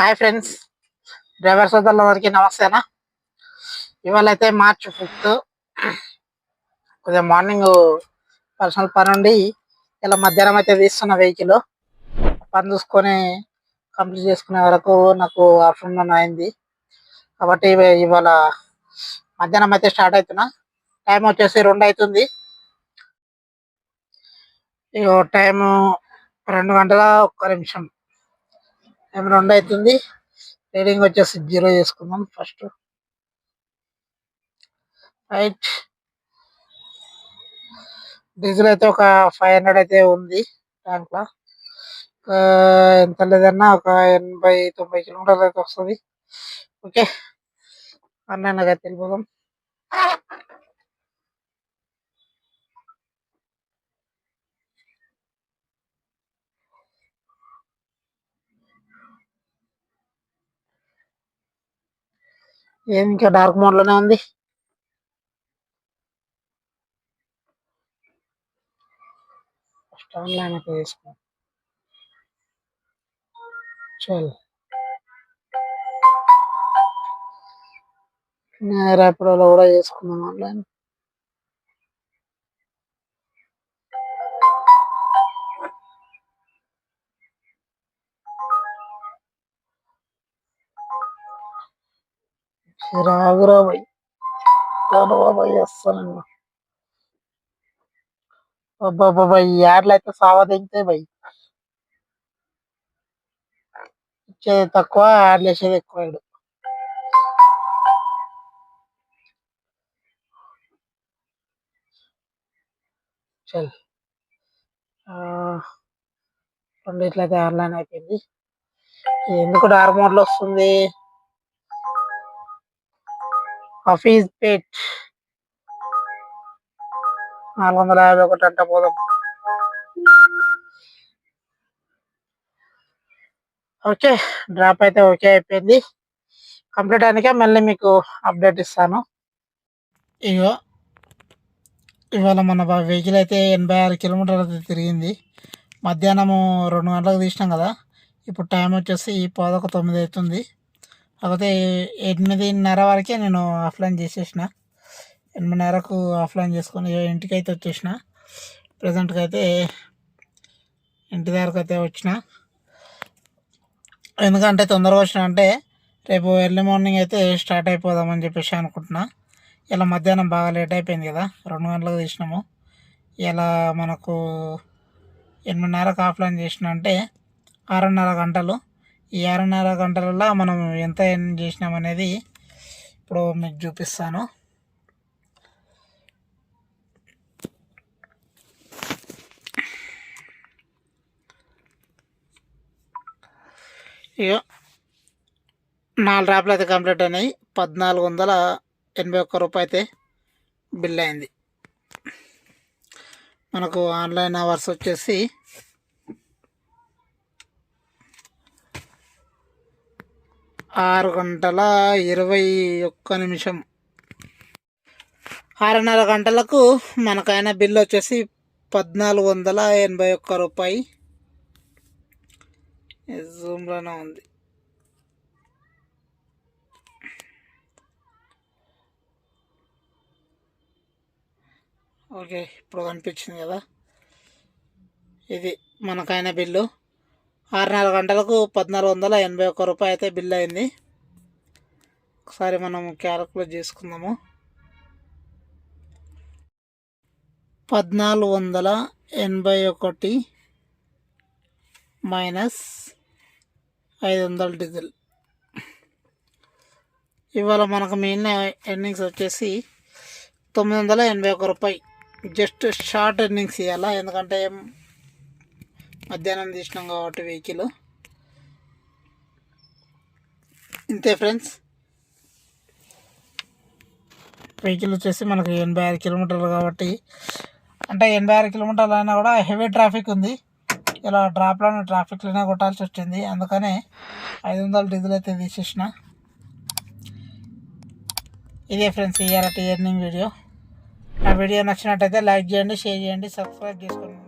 Hi friends, driver సోదరులందరికీ నమస్తేనా. ఇవాళ అయితే మార్చ్ 5 కొద్దిగా మార్నింగ్ పర్సనల్ పని ఉండి ఇలా మధ్యాహ్నం అయితే తీస్తున్న వెహికల్ పని చూసుకొని కంప్లీట్ చేసుకునే వరకు నాకు ఆఫ్టర్నూన్ అయింది. కాబట్టి ఇవాళ మధ్యాహ్నం అయితే స్టార్ట్ అవుతున్నా. టైం వచ్చేసి 2 అవుతుంది. ఇగో టైము 2 గంటల 1 నిమిషం. టైం 2 అవుతుంది. రీడింగ్ వచ్చేసి 0 చేసుకుందాం ఫస్ట్. రైట్, డీజిల్ అయితే ఒక 500 అయితే ఉంది ట్యాంక్లో. ఎంత లేదన్నా ఒక 80-90 కిలోమీటర్లు అయితే వస్తుంది. ఓకే, అన్నగా వెళ్ళిపోదాం. ఏం ఇంకా డార్క్ మోడ్లోనే ఉంది. ఫస్ట్ ఆన్లైన్ అయితే తీసుకున్నాం. చల్, ర్యాపిడోలో కూడా చేసుకున్నాం ఆన్లైన్. రాగురా భయ్, బాబాయ్ వస్తానన్నా. బాబాయ్ ఈ యాడ్లు అయితే సావా దింగుతాయి భయ్. ఇచ్చేది తక్కువ, యాడ్లు వేసేది ఎక్కువ. చల్, రెండిట్లయితే ఆన్లైన్ అయిపోయింది. ఎందుకు డార్క్ మోడ్లో వస్తుంది? హఫీజ్ పేట్ 451 అంట. పోదాం. ఓకే, డ్రాప్ అయితే ఓకే అయిపోయింది. కంప్లీట్ అయినాక మళ్ళీ మీకు అప్డేట్ ఇస్తాను. ఇగో ఇవాళ మన వెహికల్ అయితే 86 కిలోమీటర్లు అయితే తిరిగింది. మధ్యాహ్నము 2 గంటలకు తీసినాం కదా. ఇప్పుడు టైం వచ్చేసి 9 అవుతుంది. కాకపోతే 8:30 వరకే నేను ఆఫ్లైన్ చేసేసిన. 8:30కు ఆఫ్లైన్ చేసుకొని ఇంటికి అయితే వచ్చేసిన. ప్రజెంట్గా అయితే ఇంటి దగ్గరకు అయితే వచ్చిన. ఎందుకంటే తొందరగా వచ్చిన అంటే రేపు ఎర్లీ మార్నింగ్ అయితే స్టార్ట్ అయిపోదామని చెప్పేసి అనుకుంటున్నా. ఇలా మధ్యాహ్నం బాగా లేట్ అయిపోయింది కదా, 2 గంటలకు తీసినాము. ఇలా మనకు 8:30కు ఆఫ్లైన్ చేసిన అంటే 6:30 గంటలు. ఈ 6:30 గంటలలో మనం ఎంత ఎర్న్ చేసినామనేది ఇప్పుడు మీకు చూపిస్తాను. ఇక 4 డ్రాప్లు అయితే కంప్లీట్ అయినాయి. 1481 రూపాయి అయితే బిల్ అయింది. మనకు ఆన్లైన్ అవర్స్ వచ్చేసి 6 గంటల 21 నిమిషం. 6:30 గంటలకు మనకైన బిల్ వచ్చేసి 1481 రూపాయి. జూమ్లోనే ఉంది. ఓకే, ఇప్పుడు కనిపించింది కదా. ఇది మనకైన బిల్లు. 6:30 గంటలకు 1481 రూపాయి అయితే బిల్ అయింది. ఒకసారి మనం క్యాలిక్యులేట్ చేసుకుందాము. 1481 మైనస్ 500 డీజిల్. ఇవాళ మనకు మెయిన్ ఎర్నింగ్స్ వచ్చేసి 981 రూపాయి. జస్ట్ షార్ట్ ఎర్నింగ్స్ ఇవ్వాలా, ఎందుకంటే మధ్యాహ్నం తీసినాం కాబట్టి వెహికల్. ఇంతే ఫ్రెండ్స్. వెహికల్ వచ్చేసి మనకు 86 కిలోమీటర్లు కాబట్టి, అంటే 86 కిలోమీటర్లు అయినా కూడా హెవీ ట్రాఫిక్ ఉంది. ఇలా డ్రాప్లోనే ట్రాఫిక్లోనే కొట్టాల్సి వచ్చింది. అందుకనే 500 డీజిల్ అయితే తీసేసిన. ఇదే ఫ్రెండ్స్ ఇవాళ ఎర్నింగ్ వీడియో. నా వీడియో నచ్చినట్టయితే లైక్ చేయండి, షేర్ చేయండి, సబ్స్క్రైబ్ చేసుకోండి.